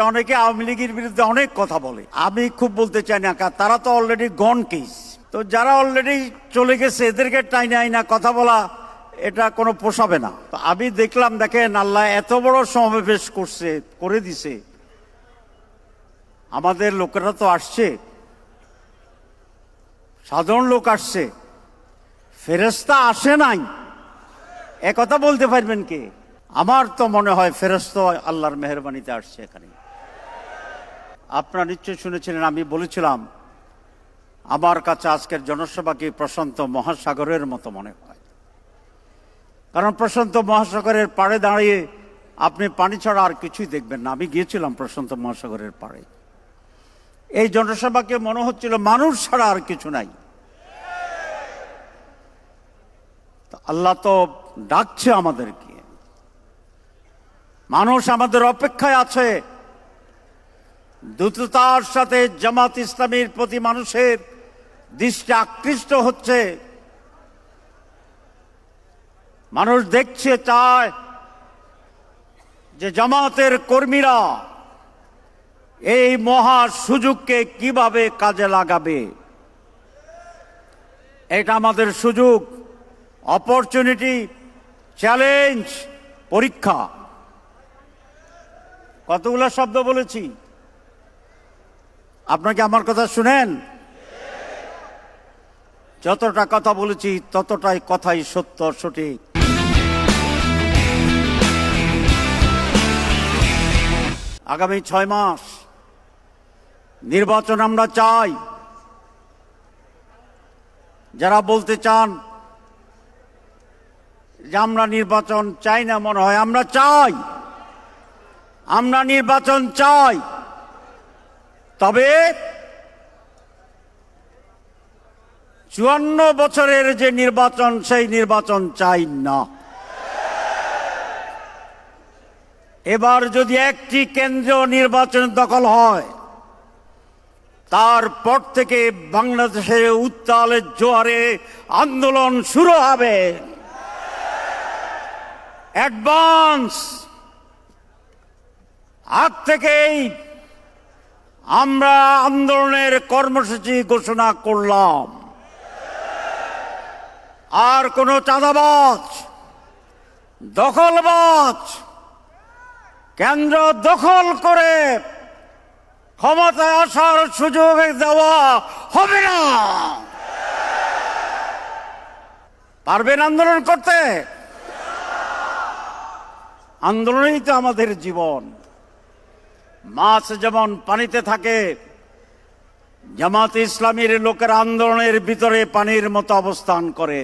অনেকে আওয়ামী লীগের বিরুদ্ধে অনেক কথা বলে, আমি খুব বলতে চাই না, তারা তো অলরেডি গন কেস। তো যারা অলরেডি চলে গেছে এদেরকে টাইনে আইনা কথা বলা, এটা কোনো পোষাবে না। তো আমি দেখলাম, দেখেন আল্লাহ এত বড় সমাবেশ করে দিছে, আমাদের লোকেরা তো আসছে, সাধারণ লোক আসছে, ফেরেশতা আসে নাই, একথা বলতে পারবেন কে? আমার তো মনে হয় ফেরেশতা আল্লাহর মেহেরবানিতে আসছে এখানে। আপনারা নিশ্চয় শুনেছিলেন, আমি বলেছিলাম আমার কাছে আজকের জনসভাকে প্রশান্ত মহাসাগরের মতো মনে হয়। কারণ প্রশান্ত মহাসাগরের পাড়ে দাঁড়িয়ে আপনি পানি ছাড়া আর কিছুই দেখবেন না। আমি গিয়েছিলাম প্রশান্ত মহাসাগরের পাড়ে, এই জনসভাকে মনে হচ্ছিল মানুষ ছাড়া আর কিছু নাই। আল্লাহ তো ডাকছে আমাদেরকে, মানুষ আমাদের অপেক্ষায় আছে। দ্রুততার সাথে জামাত ইসলামীর প্রতি মানুষের দৃষ্টি আকৃষ্ট হচ্ছে। মানুষ দেখছে, চায় যে জামাতের কর্মীরা এই মহা সুযোগকে কিভাবে কাজে লাগাবে। এটা আমাদের সুযোগ, অপরচুনিটি, চ্যালেঞ্জ, পরীক্ষা। কতগুলো শব্দ বলেছি, আপনাকে আমার কথা শুনেন? যতটা কথা বলেছি ততটাই কথাই সত্য, সঠিক। আগামী 6 মাস নির্বাচন আমরা চাই। যারা বলতে চান যে আমরা নির্বাচন চাই না, মনে হয় আমরা চাই, আমরা নির্বাচন চাই। তবে 54 বছরের যে নির্বাচন, সেই নির্বাচন চাই না। এবার যদি একটি কেন্দ্রীয় নির্বাচন দখল হয়, তারপর থেকে বাংলাদেশে উত্তালের জোয়ারে আন্দোলন শুরু হবে। অ্যাডভান্স আগ থেকেই আমরা আন্দোলনের কর্মসূচি ঘোষণা করলাম। আর কোন চাঁদাবাজ, দখলবাজ কেন্দ্র দখল করে ক্ষমতায় আসার সুযোগ দেওয়া হবে না। পারবেন আন্দোলন করতে? আন্দোলনই তো আমাদের জীবন। মাছ যেমন পানিতে থাকে, জামাত ইসলামীর লোকেরা আন্দোলনের ভিতরে পানির মতো অবস্থান করে।